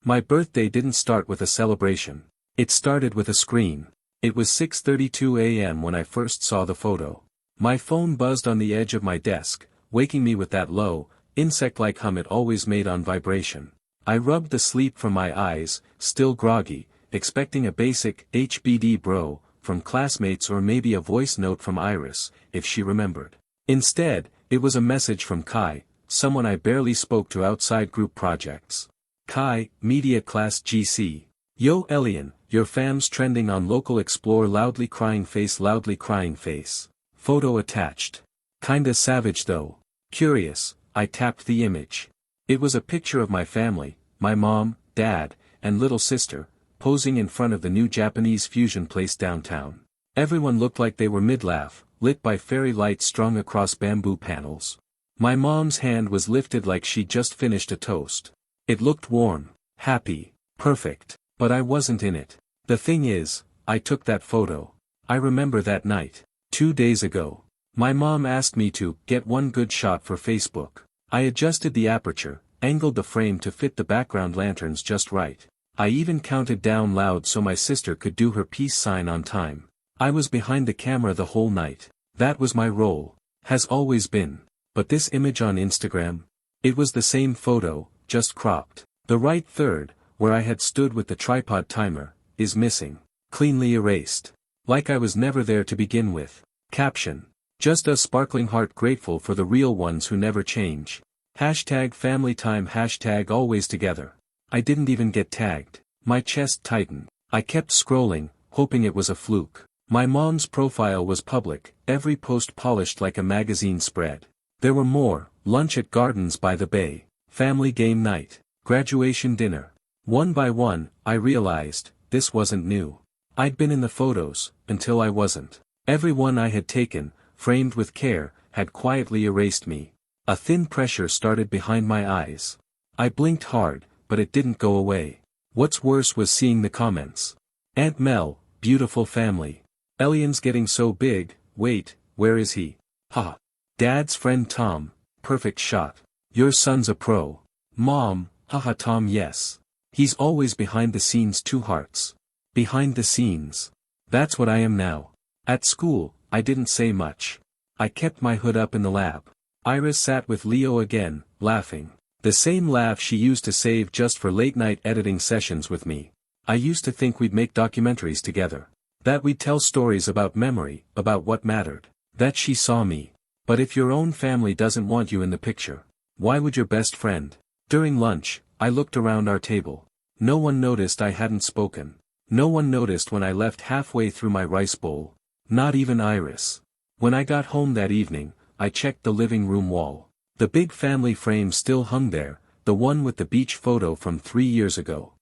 My birthday didn't start with a celebration. It started with a scream. It was 6:32 a.m. when I first saw the photo. My phone buzzed on the edge of my desk, waking me with that low, insect-like hum it always made on vibration. I rubbed the sleep from my eyes, still groggy, expecting a basic "HBD bro" from classmates or maybe a voice note from Iris, if she remembered. Instead, it was a message from Kai, someone I barely spoke to outside group projects. Kai, Media Class GC. Yo Elian, your fam's trending on local explore loudly crying face. Photo attached. Kinda savage though. Curious, I tapped the image. It was a picture of my family, my mom, dad, and little sister, posing in front of the new Japanese fusion place downtown. Everyone looked like they were mid-laugh, lit by fairy lights strung across bamboo panels. My mom's hand was lifted like she'd just finished a toast. It looked warm, happy, perfect, but I wasn't in it. The thing is, I took that photo. I remember that night. 2 days ago. My mom asked me to get one good shot for Facebook. I adjusted the aperture, angled the frame to fit the background lanterns just right. I even counted down loud so my sister could do her peace sign on time. I was behind the camera the whole night. That was my role. Has always been. But this image on Instagram? It was the same photo, just cropped. The right third, where I had stood with the tripod timer, is missing. Cleanly erased. Like I was never there to begin with. Caption. Just a sparkling heart grateful for the real ones who never change. #FamilyTime #always together. I didn't even get tagged. My chest tightened. I kept scrolling, hoping it was a fluke. My mom's profile was public, every post polished like a magazine spread. There were more: lunch at Gardens by the Bay, family game night, graduation dinner. One by one, I realized, this wasn't new. I'd been in the photos, until I wasn't. Every one I had taken, framed with care, had quietly erased me. A thin pressure started behind my eyes. I blinked hard, but it didn't go away. What's worse was seeing the comments. Aunt Mel, beautiful family. Elian's getting so big, wait, where is he? Ha. Dad's friend Tom, perfect shot. Your son's a pro. Mom, haha Tom yes. He's always behind the scenes 2 hearts. Behind the scenes. That's what I am now. At school, I didn't say much. I kept my hood up in the lab. Iris sat with Leo again, laughing. The same laugh she used to save just for late-night editing sessions with me. I used to think we'd make documentaries together. That we'd tell stories about memory, about what mattered. That she saw me. But if your own family doesn't want you in the picture, why would your best friend? During lunch, I looked around our table. No one noticed I hadn't spoken. No one noticed when I left halfway through my rice bowl. Not even Iris. When I got home that evening, I checked the living room wall. The big family frame still hung there, the one with the beach photo from 3 years ago.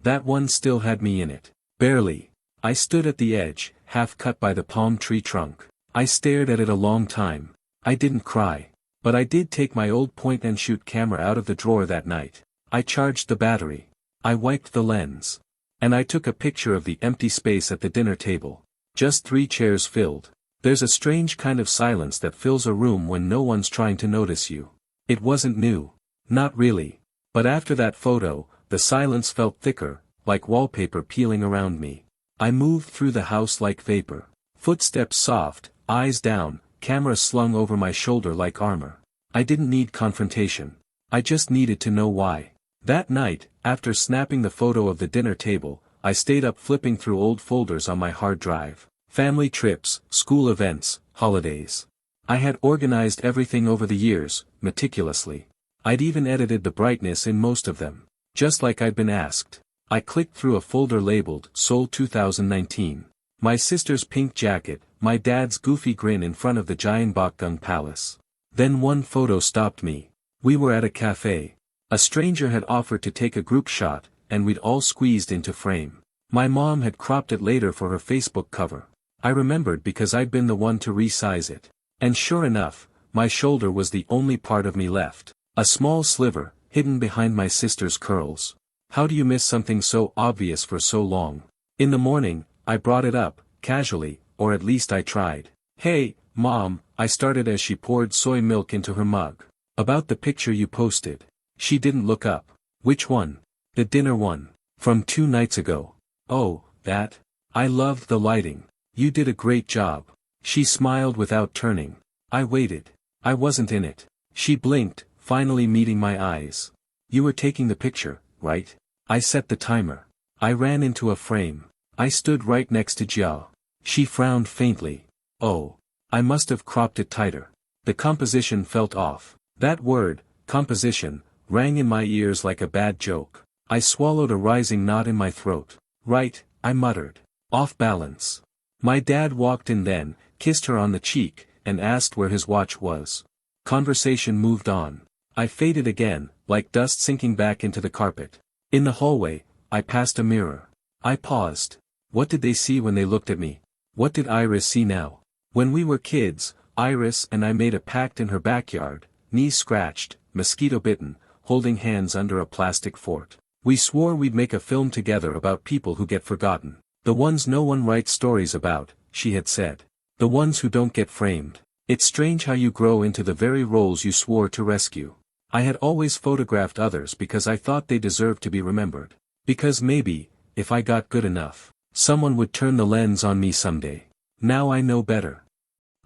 That one still had me in it. Barely. I stood at the edge, half cut by the palm tree trunk. I stared at it a long time. I didn't cry. But I did take my old point-and-shoot camera out of the drawer that night. I charged the battery. I wiped the lens. And I took a picture of the empty space at the dinner table. Just 3 chairs filled. There's a strange kind of silence that fills a room when no one's trying to notice you. It wasn't new. Not really. But after that photo, the silence felt thicker, like wallpaper peeling around me. I moved through the house like vapor. Footsteps soft, eyes down, camera slung over my shoulder like armor. I didn't need confrontation. I just needed to know why. That night, after snapping the photo of the dinner table, I stayed up flipping through old folders on my hard drive. Family trips, school events, holidays. I had organized everything over the years, meticulously. I'd even edited the brightness in most of them. Just like I'd been asked. I clicked through a folder labeled Seoul 2019. My sister's pink jacket, my dad's goofy grin in front of the Gyeongbokgung Palace. Then one photo stopped me. We were at a cafe. A stranger had offered to take a group shot, and we'd all squeezed into frame. My mom had cropped it later for her Facebook cover. I remembered because I'd been the one to resize it. And sure enough, my shoulder was the only part of me left. A small sliver, hidden behind my sister's curls. How do you miss something so obvious for so long? In the morning, I brought it up, casually, or at least I tried. Hey, Mom, I started as she poured soy milk into her mug. About the picture you posted. She didn't look up. Which one? The dinner one. From 2 nights ago. Oh, that? I loved the lighting. You did a great job. She smiled without turning. I waited. I wasn't in it. She blinked, finally meeting my eyes. You were taking the picture, right? I set the timer. I ran into a frame. I stood right next to Jia. She frowned faintly. Oh. I must have cropped it tighter. The composition felt off. That word, composition, rang in my ears like a bad joke. I swallowed a rising knot in my throat. Right, I muttered. Off balance. My dad walked in then, kissed her on the cheek, and asked where his watch was. Conversation moved on. I faded again, like dust sinking back into the carpet. In the hallway, I passed a mirror. I paused. What did they see when they looked at me? What did Iris see now? When we were kids, Iris and I made a pact in her backyard, knees scratched, mosquito bitten, holding hands under a plastic fort. We swore we'd make a film together about people who get forgotten. The ones no one writes stories about, she had said. The ones who don't get framed. It's strange how you grow into the very roles you swore to rescue. I had always photographed others because I thought they deserved to be remembered. Because maybe, if I got good enough, someone would turn the lens on me someday. Now I know better.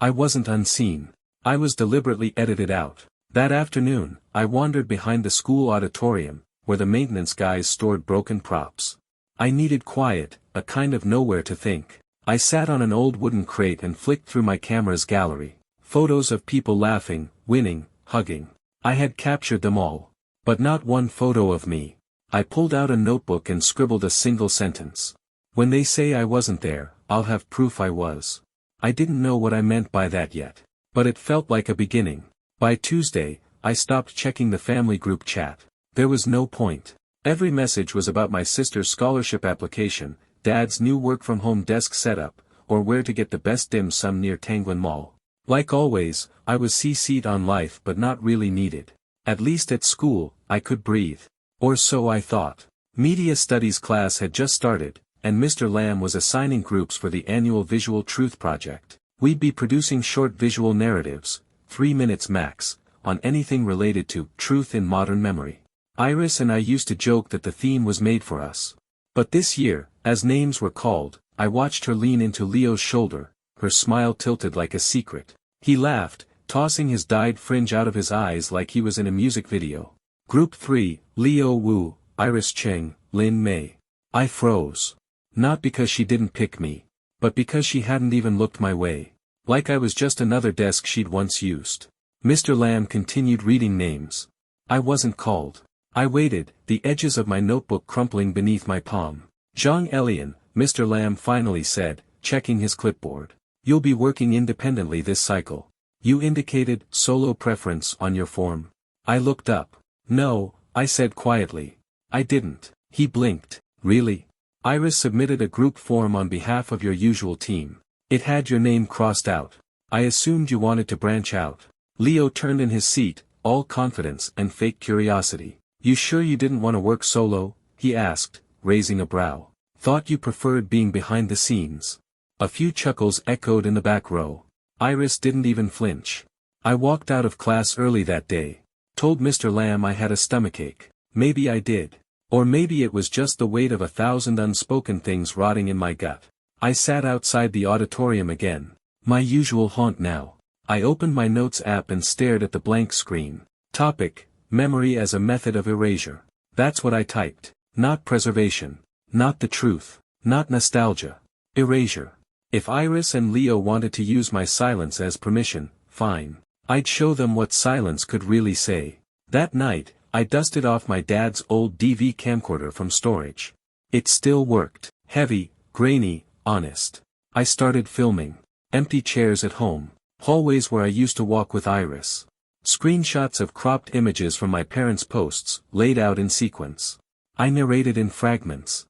I wasn't unseen. I was deliberately edited out. That afternoon, I wandered behind the school auditorium, where the maintenance guys stored broken props. I needed quiet, a kind of nowhere to think. I sat on an old wooden crate and flicked through my camera's gallery. Photos of people laughing, winning, hugging. I had captured them all. But not one photo of me. I pulled out a notebook and scribbled a single sentence. When they say I wasn't there, I'll have proof I was. I didn't know what I meant by that yet. But it felt like a beginning. By Tuesday, I stopped checking the family group chat. There was no point. Every message was about my sister's scholarship application, Dad's new work-from-home desk setup, or where to get the best dim sum near Tanglin Mall. Like always, I was CC'd on life but not really needed. At least at school, I could breathe. Or so I thought. Media Studies class had just started, and Mr. Lamb was assigning groups for the annual Visual Truth Project. We'd be producing short visual narratives, 3 minutes max, on anything related to truth in modern memory. Iris and I used to joke that the theme was made for us. But this year, as names were called, I watched her lean into Leo's shoulder, her smile tilted like a secret. He laughed, tossing his dyed fringe out of his eyes like he was in a music video. Group 3, Leo Wu, Iris Cheng, Lin Mei. I froze. Not because she didn't pick me, but because she hadn't even looked my way. Like I was just another desk she'd once used. Mr. Lamb continued reading names. I wasn't called. I waited, the edges of my notebook crumpling beneath my palm. Zhang Elian, Mr. Lamb finally said, checking his clipboard. You'll be working independently this cycle. You indicated solo preference on your form. I looked up. No, I said quietly. I didn't. He blinked. Really? Iris submitted a group form on behalf of your usual team. It had your name crossed out. I assumed you wanted to branch out. Leo turned in his seat, all confidence and fake curiosity. You sure you didn't want to work solo? He asked, raising a brow. Thought you preferred being behind the scenes. A few chuckles echoed in the back row. Iris didn't even flinch. I walked out of class early that day. Told Mr. Lamb I had a stomachache. Maybe I did. Or maybe it was just the weight of 1,000 unspoken things rotting in my gut. I sat outside the auditorium again. My usual haunt now. I opened my notes app and stared at the blank screen. Topic: Memory as a method of erasure. That's what I typed. Not preservation. Not the truth. Not nostalgia. Erasure. If Iris and Leo wanted to use my silence as permission, fine. I'd show them what silence could really say. That night, I dusted off my dad's old DV camcorder from storage. It still worked. Heavy, grainy, honest. I started filming. Empty chairs at home. Hallways where I used to walk with Iris. Screenshots of cropped images from my parents' posts, laid out in sequence. I narrated in fragments.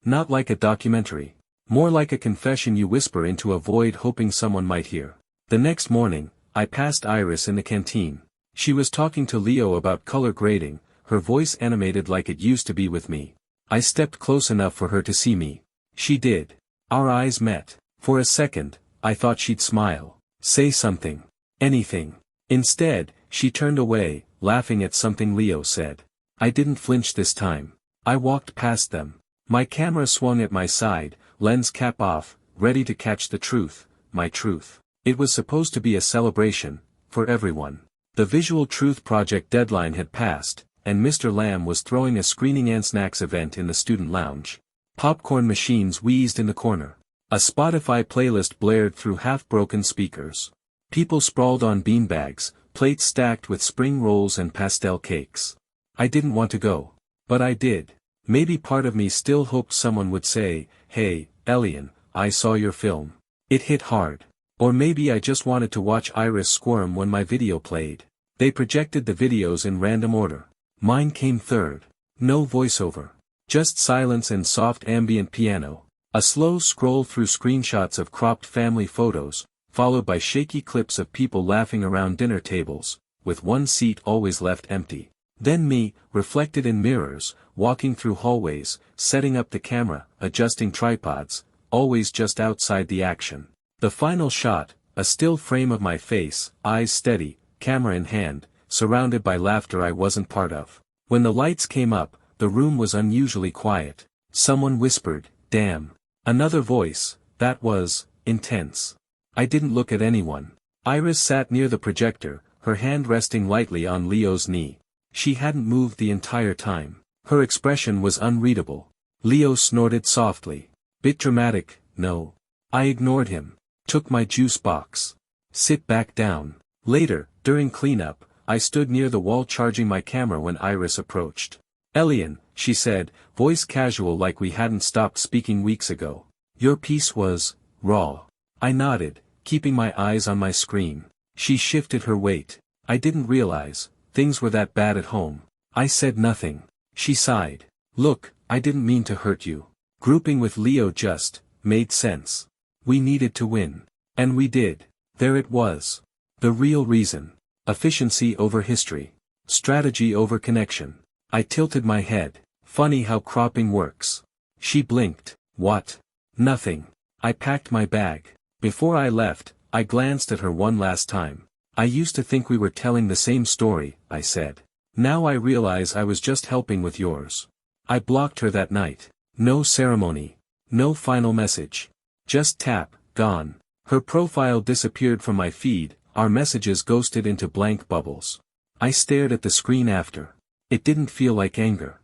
Not like a documentary. More like a confession you whisper into a void hoping someone might hear. The next morning, I passed Iris in the canteen. She was talking to Leo about color grading, her voice animated like it used to be with me. I stepped close enough for her to see me. She did. Our eyes met. For a second, I thought she'd smile. Say something. Anything. Instead, she turned away, laughing at something Leo said. I didn't flinch this time. I walked past them. My camera swung at my side, lens cap off, ready to catch the truth, my truth. It was supposed to be a celebration, for everyone. The Visual Truth Project deadline had passed, and Mr. Lamb was throwing a screening and snacks event in the student lounge. Popcorn machines wheezed in the corner. A Spotify playlist blared through half-broken speakers. People sprawled on beanbags, plates stacked with spring rolls and pastel cakes. I didn't want to go. But I did. Maybe part of me still hoped someone would say, "Hey, Elian, I saw your film. It hit hard." Or maybe I just wanted to watch Iris squirm when my video played. They projected the videos in random order. Mine came third. No voiceover. Just silence and soft ambient piano. A slow scroll through screenshots of cropped family photos, followed by shaky clips of people laughing around dinner tables, with one seat always left empty. Then me, reflected in mirrors, walking through hallways, setting up the camera, adjusting tripods, always just outside the action. The final shot, a still frame of my face, eyes steady, camera in hand, surrounded by laughter I wasn't part of. When the lights came up, the room was unusually quiet. Someone whispered, "Damn." Another voice, that was, intense. I didn't look at anyone. Iris sat near the projector, her hand resting lightly on Leo's knee. She hadn't moved the entire time. Her expression was unreadable. Leo snorted softly. Bit dramatic, no. I ignored him. Took my juice box. Sit back down. Later, during cleanup, I stood near the wall charging my camera when Iris approached. "Elian," she said, voice casual like we hadn't stopped speaking weeks ago. "Your piece was raw." I nodded, keeping my eyes on my screen. She shifted her weight. I didn't realize things were that bad at home. I said nothing. She sighed. "Look, I didn't mean to hurt you. Grouping with Leo just made sense. We needed to win. And we did." There it was. The real reason. Efficiency over history. Strategy over connection. I tilted my head. Funny how cropping works. She blinked. "What?" "Nothing." I packed my bag. Before I left, I glanced at her one last time. "I used to think we were telling the same story," I said. "Now I realize I was just helping with yours." I blocked her that night. No ceremony. No final message. Just tap, gone. Her profile disappeared from my feed, our messages ghosted into blank bubbles. I stared at the screen after. It didn't feel like anger.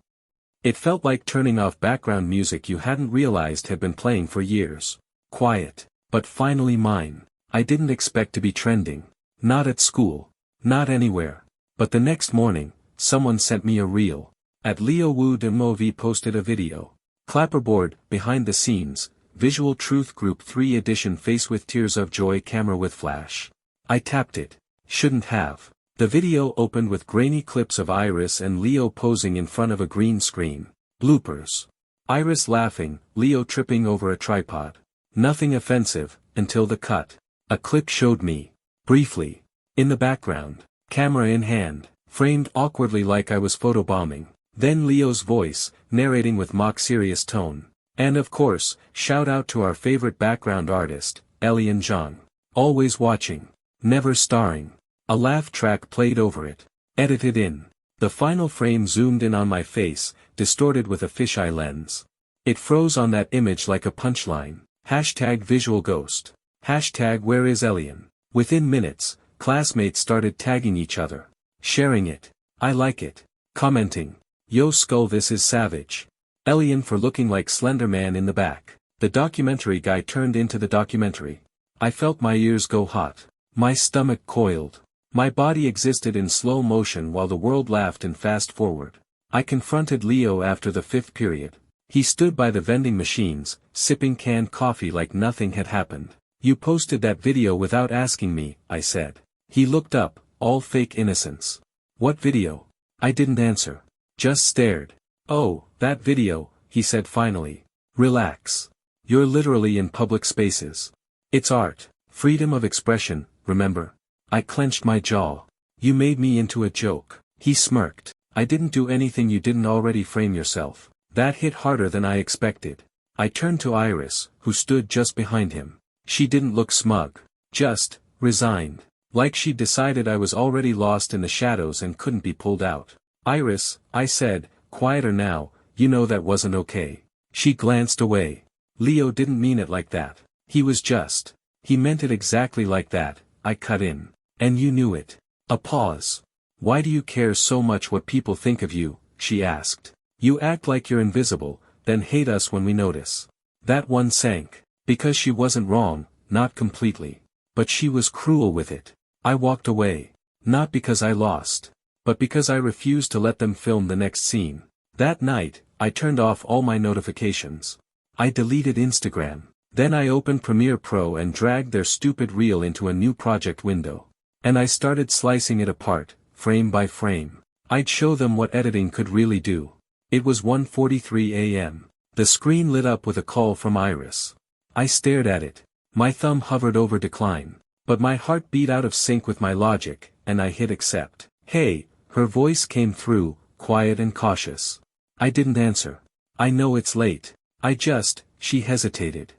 It felt like turning off background music you hadn't realized had been playing for years. Quiet. But finally mine. I didn't expect to be trending. Not at school. Not anywhere. But the next morning, someone sent me a reel. At Leo Wu de Movi posted a video. Clapperboard, behind the scenes, Visual Truth Group 3 edition face with tears of joy camera with flash. I tapped it. Shouldn't have. The video opened with grainy clips of Iris and Leo posing in front of a green screen. Bloopers. Iris laughing, Leo tripping over a tripod. Nothing offensive, until the cut. A clip showed me. Briefly. In the background. Camera in hand. Framed awkwardly like I was photobombing. Then Leo's voice, narrating with mock-serious tone. And of course, shout out to our favorite background artist, Elian Zhang. Always watching. Never starring. A laugh track played over it. Edited in. The final frame zoomed in on my face, distorted with a fisheye lens. It froze on that image like a punchline. Hashtag visual ghost. Hashtag where is Elian? Within minutes, classmates started tagging each other. Sharing it. I like it. Commenting. Yo skull this is savage. Elian for looking like Slender Man in the back. The documentary guy turned into the documentary. I felt my ears go hot. My stomach coiled. My body existed in slow motion while the world laughed in fast forward. I confronted Leo after the fifth period. He stood by the vending machines, sipping canned coffee like nothing had happened. "You posted that video without asking me," I said. He looked up, all fake innocence. "What video?" I didn't answer. Just stared. "Oh, that video," he said finally. "Relax. You're literally in public spaces. It's art. Freedom of expression, remember?" I clenched my jaw. "You made me into a joke." He smirked. "I didn't do anything you didn't already frame yourself." That hit harder than I expected. I turned to Iris, who stood just behind him. She didn't look smug. Just resigned. Like she'd decided I was already lost in the shadows and couldn't be pulled out. "Iris," I said, quieter now, you know that wasn't okay. She glanced away. Leo didn't mean it like that. He meant it exactly like that, I cut in. And you knew it. A pause. Why do you care so much what people think of you, she asked. You act like you're invisible, then hate us when we notice. That one sank. Because she wasn't wrong, not completely. But she was cruel with it. I walked away. Not because I lost. But because I refused to let them film the next scene. That night, I turned off all my notifications. I deleted Instagram. Then I opened Premiere Pro and dragged their stupid reel into a new project window. And I started slicing it apart, frame by frame. I'd show them what editing could really do. It was 1:43 a.m. The screen lit up with a call from Iris. I stared at it. My thumb hovered over decline. But my heart beat out of sync with my logic, and I hit accept. Hey, her voice came through, quiet and cautious. I didn't answer. I know it's late. She hesitated.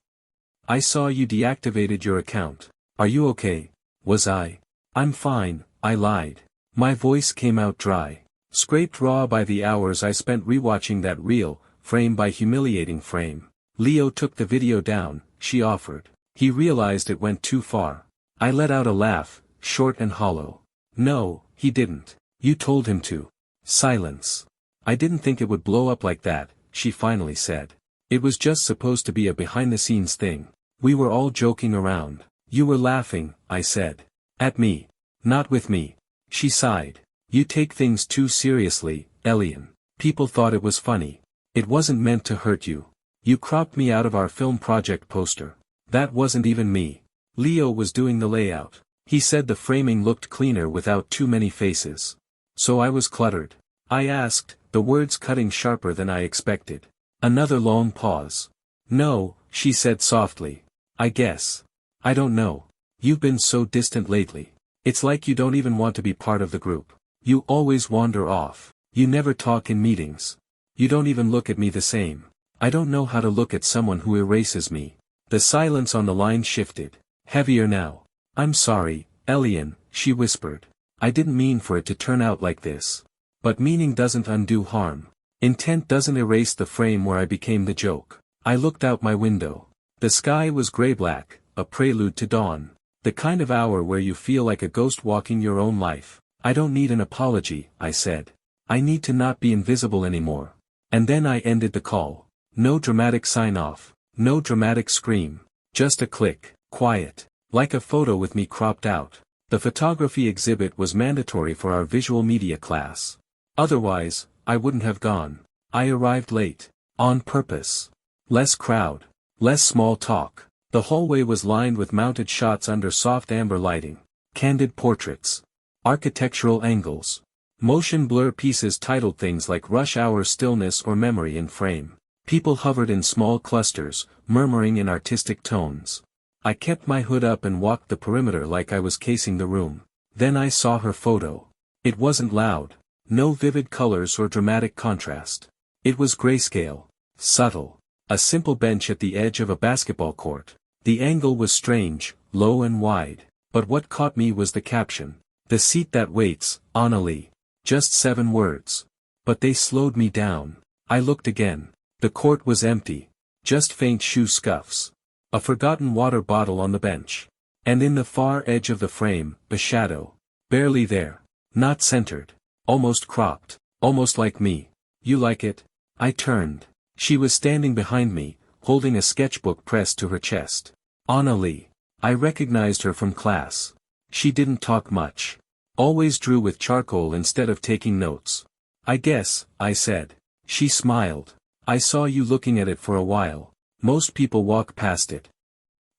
I saw you deactivated your account. Are you okay? Was I? I'm fine, I lied. My voice came out dry. Scraped raw by the hours I spent rewatching that reel, frame by humiliating frame. Leo took the video down, she offered. He realized it went too far. I let out a laugh, short and hollow. No, he didn't. You told him to. Silence. I didn't think it would blow up like that, she finally said. It was just supposed to be a behind-the-scenes thing. We were all joking around. You were laughing, I said. At me. Not with me. She sighed. You take things too seriously, Elian. People thought it was funny. It wasn't meant to hurt you. You cropped me out of our film project poster. That wasn't even me. Leo was doing the layout. He said the framing looked cleaner without too many faces. So I was cluttered. I asked, the words cutting sharper than I expected. Another long pause. No, she said softly. I guess. I don't know. You've been so distant lately. It's like you don't even want to be part of the group. You always wander off. You never talk in meetings. You don't even look at me the same. I don't know how to look at someone who erases me. The silence on the line shifted. Heavier now. I'm sorry, Elian, she whispered. I didn't mean for it to turn out like this. But meaning doesn't undo harm. Intent doesn't erase the frame where I became the joke. I looked out my window. The sky was gray-black, a prelude to dawn. The kind of hour where you feel like a ghost walking your own life. I don't need an apology, I said. I need to not be invisible anymore. And then I ended the call. No dramatic sign-off. No dramatic scream. Just a click. Quiet. Like a photo with me cropped out. The photography exhibit was mandatory for our visual media class. Otherwise, I wouldn't have gone. I arrived late. On purpose. Less crowd. Less small talk. The hallway was lined with mounted shots under soft amber lighting. Candid portraits. Architectural angles. Motion blur pieces titled things like Rush Hour Stillness or Memory in Frame. People hovered in small clusters, murmuring in artistic tones. I kept my hood up and walked the perimeter like I was casing the room. Then I saw her photo. It wasn't loud. No vivid colors or dramatic contrast. It was grayscale. Subtle. A simple bench at the edge of a basketball court. The angle was strange, low and wide. But what caught me was the caption. The seat that waits, Annalie. Just 7 words. But they slowed me down. I looked again. The court was empty. Just faint shoe scuffs. A forgotten water bottle on the bench. And in the far edge of the frame, a shadow. Barely there. Not centered. Almost cropped. Almost like me. You like it? I turned. She was standing behind me, holding a sketchbook pressed to her chest. Annalie. I recognized her from class. She didn't talk much. Always drew with charcoal instead of taking notes. I guess, I said. She smiled. I saw you looking at it for a while. Most people walk past it.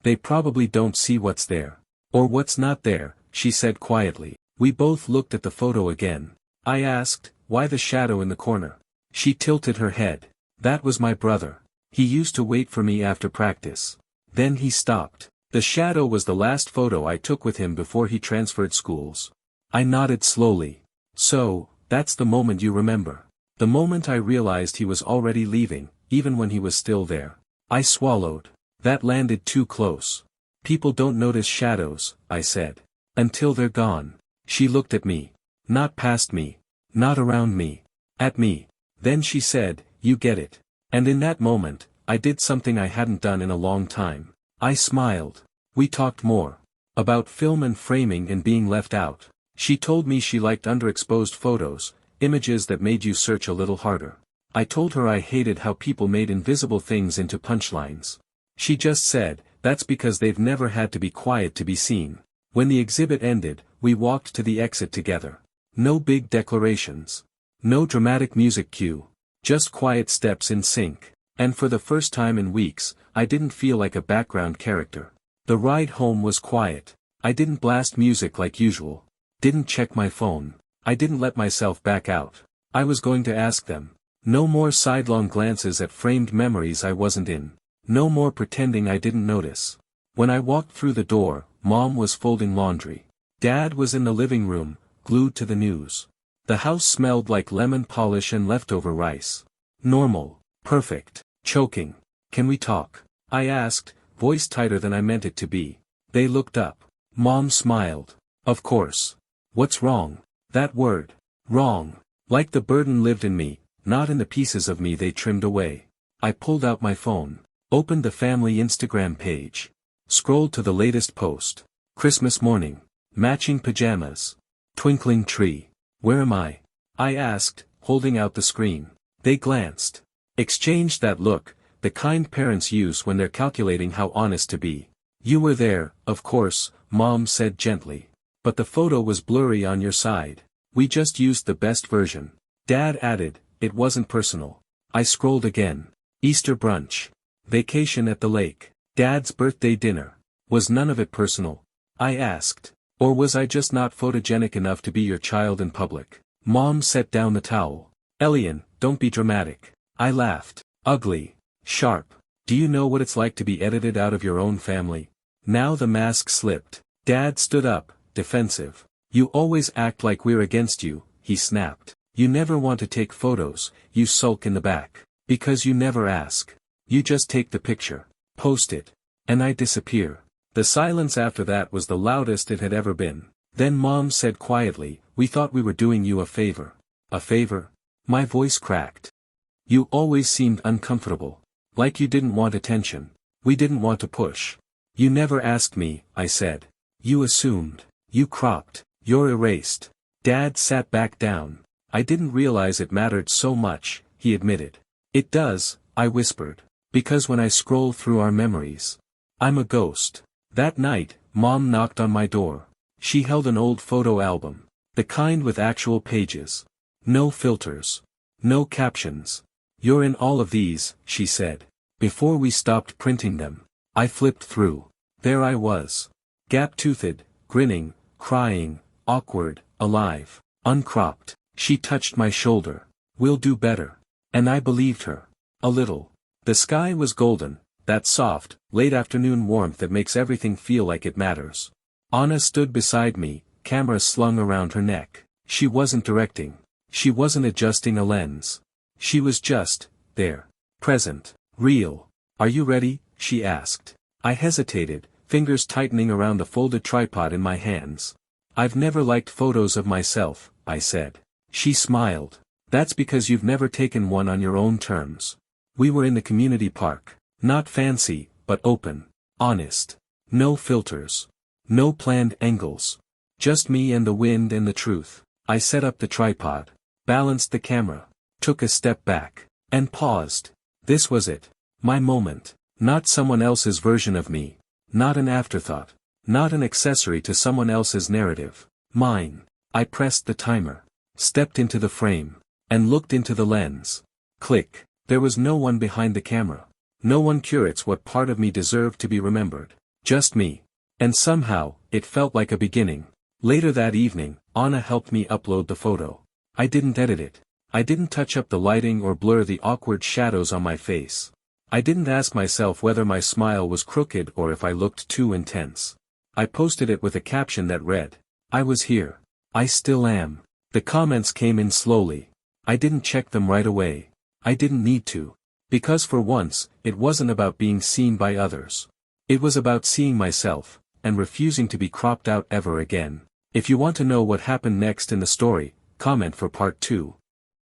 They probably don't see what's there. Or what's not there, she said quietly. We both looked at the photo again. I asked, why the shadow in the corner? She tilted her head. That was my brother. He used to wait for me after practice. Then he stopped. The shadow was the last photo I took with him before he transferred schools. I nodded slowly. So, that's the moment you remember. The moment I realized he was already leaving, even when he was still there. I swallowed. That landed too close. People don't notice shadows, I said. Until they're gone. She looked at me. Not past me. Not around me. At me. Then she said, you get it. And in that moment, I did something I hadn't done in a long time. I smiled. We talked more. About film and framing and being left out. She told me she liked underexposed photos, images that made you search a little harder. I told her I hated how people made invisible things into punchlines. She just said, that's because they've never had to be quiet to be seen. When the exhibit ended, we walked to the exit together. No big declarations. No dramatic music cue. Just quiet steps in sync. And for the first time in weeks, I didn't feel like a background character. The ride home was quiet. I didn't blast music like usual. Didn't check my phone. I didn't let myself back out. I was going to ask them. No more sidelong glances at framed memories I wasn't in. No more pretending I didn't notice. When I walked through the door, Mom was folding laundry. Dad was in the living room, glued to the news. The house smelled like lemon polish and leftover rice. Normal. Perfect. Choking. Can we talk? I asked, voice tighter than I meant it to be. They looked up. Mom smiled. Of course. What's wrong? That word. Wrong. Like the burden lived in me, not in the pieces of me they trimmed away. I pulled out my phone. Opened the family Instagram page. Scrolled to the latest post. Christmas morning. Matching pajamas. Twinkling tree. Where am I? I asked, holding out the screen. They glanced. Exchanged that look, the kind parents use when they're calculating how honest to be. You were there, of course, Mom said gently. But the photo was blurry on your side. We just used the best version. Dad added, it wasn't personal. I scrolled again. Easter brunch. Vacation at the lake. Dad's birthday dinner. Was none of it personal? I asked. Or was I just not photogenic enough to be your child in public? Mom set down the towel. Elian, don't be dramatic. I laughed. Ugly. Sharp. Do you know what it's like to be edited out of your own family? Now the mask slipped. Dad stood up, defensive. You always act like we're against you, he snapped. You never want to take photos, you sulk in the back. Because you never ask. You just take the picture. Post it. And I disappear. The silence after that was the loudest it had ever been. Then Mom said quietly, we thought we were doing you a favor. A favor? My voice cracked. You always seemed uncomfortable. Like you didn't want attention. We didn't want to push. You never asked me, I said. You assumed. You cropped. You're erased. Dad sat back down. I didn't realize it mattered so much, he admitted. It does, I whispered. Because when I scroll through our memories, I'm a ghost. That night, Mom knocked on my door. She held an old photo album. The kind with actual pages. No filters. No captions. You're in all of these, she said. Before we stopped printing them. I flipped through. There I was. Gap-toothed, grinning, crying, awkward, alive, uncropped. She touched my shoulder. We'll do better. And I believed her. A little. The sky was golden, that soft, late afternoon warmth that makes everything feel like it matters. Anna stood beside me, camera slung around her neck. She wasn't directing. She wasn't adjusting a lens. She was just, there. Present. Real. Are you ready? She asked. I hesitated, fingers tightening around the folded tripod in my hands. I've never liked photos of myself, I said. She smiled. That's because you've never taken one on your own terms. We were in the community park. Not fancy, but open. Honest. No filters. No planned angles. Just me and the wind and the truth. I set up the tripod. Balanced the camera. Took a step back. And paused. This was it. My moment. Not someone else's version of me. Not an afterthought. Not an accessory to someone else's narrative. Mine. I pressed the timer. Stepped into the frame. And looked into the lens. Click. There was no one behind the camera. No one curates what part of me deserved to be remembered. Just me. And somehow, it felt like a beginning. Later that evening, Anna helped me upload the photo. I didn't edit it. I didn't touch up the lighting or blur the awkward shadows on my face. I didn't ask myself whether my smile was crooked or if I looked too intense. I posted it with a caption that read, I was here. I still am. The comments came in slowly. I didn't check them right away. I didn't need to. Because for once, it wasn't about being seen by others. It was about seeing myself, and refusing to be cropped out ever again. If you want to know what happened next in the story, comment for part 2.